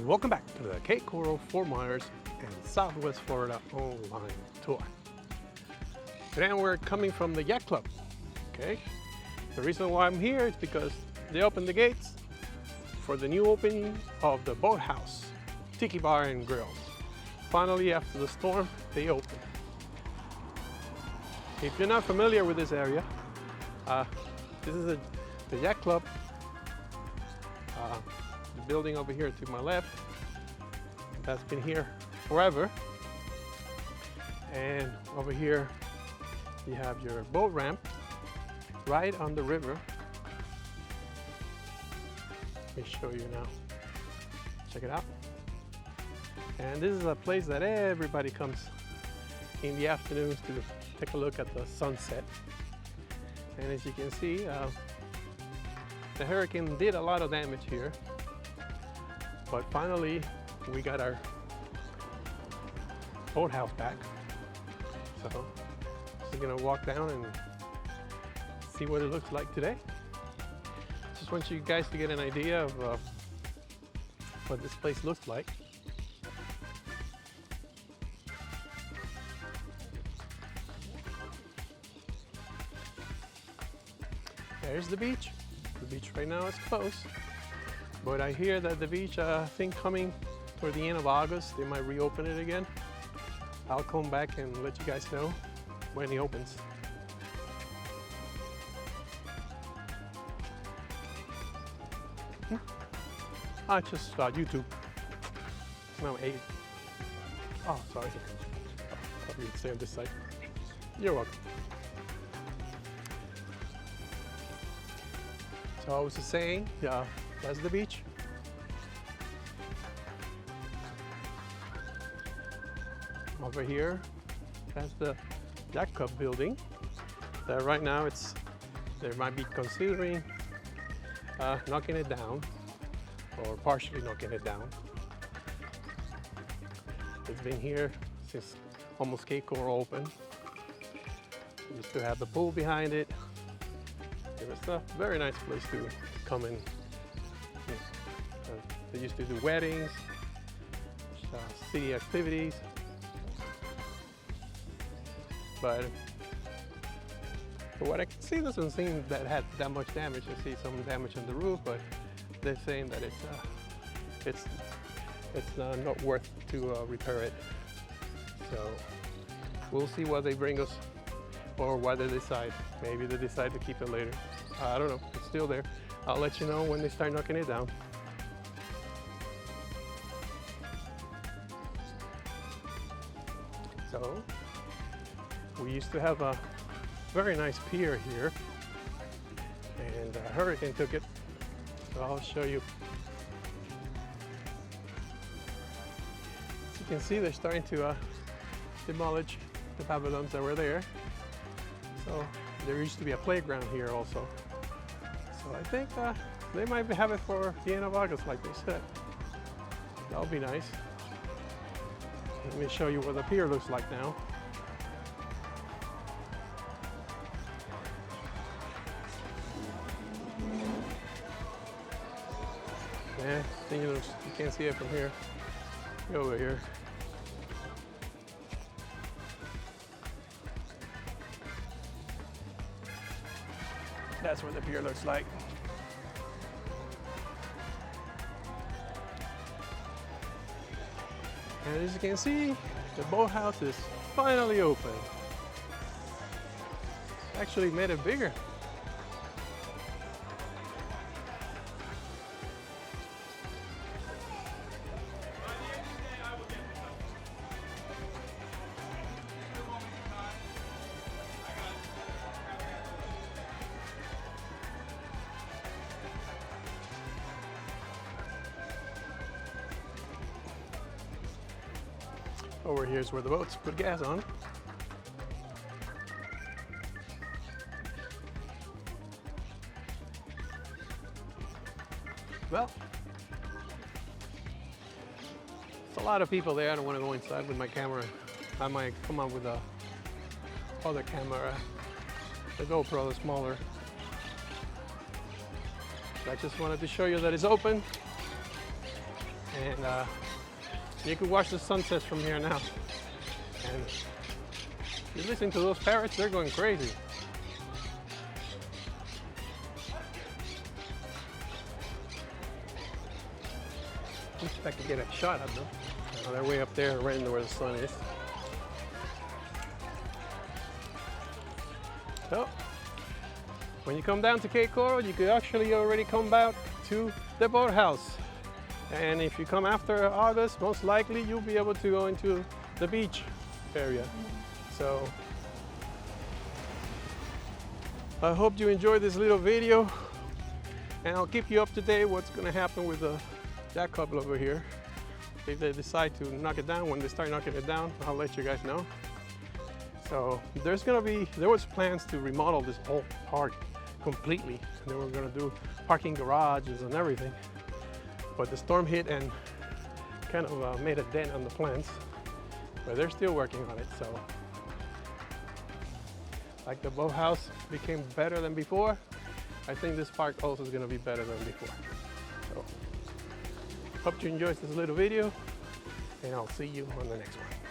Welcome back to the Cape Coral, Fort Myers, and Southwest Florida online tour. Today we're coming from the yacht club. Okay, the reason why I'm here is because they opened the gates for the new opening of the boathouse, tiki bar and grill. Finally, after the storm, they opened. If you're not familiar with this area, this is the yacht club. The building over here to my left, that's been here forever. And over here, you have your boat ramp right on the river. Let me show you now. Check it out. And this is a place that everybody comes in the afternoons to take a look at the sunset. And as you can see, the hurricane did a lot of damage here, but finally we got our boathouse back. So just gonna walk down and see what it looks like today. Just want you guys to get an idea of what this place looks like. There's the beach. The beach right now is closed, but I hear that the beach, I think coming toward the end of August, they might reopen it again. I'll come back and let you guys know when it opens. Just YouTube. No, 8. Oh, sorry. Thought you'd stay on this side. You're welcome. So I was just saying, yeah, that's the beach. Over here, that's the yacht club building. That right now they might be considering knocking it down, or partially knocking it down. It's been here since almost Cape Coral opened. We used to have the pool behind it. It was a very nice place to come in. They used to do weddings, city activities. But what I can see, doesn't seem that had that much damage. I see some damage on the roof, but they're saying that it's not worth to repair it. So we'll see what they bring us, or what they decide. Maybe they decide to keep it later. I don't know, it's still there. I'll let you know when they start knocking it down. So, we used to have a very nice pier here, and a hurricane took it. So I'll show you. As you can see, they're starting to demolish the pavilions that were there. So there used to be a playground here also. So I think they might have it for the end of August, like they said. That'll be nice. Let me show you what the pier looks like now. Yeah, you can't see it from here. Go over here. That's what the pier looks like. And as you can see, the boathouse is finally open. Actually made it bigger. Over here's where the boats put gas on. Well, it's a lot of people there. I don't want to go inside with my camera. I might come up with a other camera. The GoPro is smaller. I just wanted to show you that it's open, And you can watch the sunsets from here now. And you listen to those parrots, they're going crazy. Wish I could get a shot of them. Oh, they're way up there, right into where the sun is. So, when you come down to Cape Coral, you could actually already come back to the boathouse. And if you come after August, most likely you'll be able to go into the beach area. So, I hope you enjoyed this little video, and I'll keep you up to date what's going to happen with that couple over here. If they decide to knock it down, when they start knocking it down, I'll let you guys know. So there was plans to remodel this whole park completely. They were going to do parking garages and everything, but the storm hit and kind of made a dent on the plans. But they're still working on it. So, like the boathouse became better than before, I think this park also is going to be better than before. So, hope you enjoyed this little video, and I'll see you on the next one.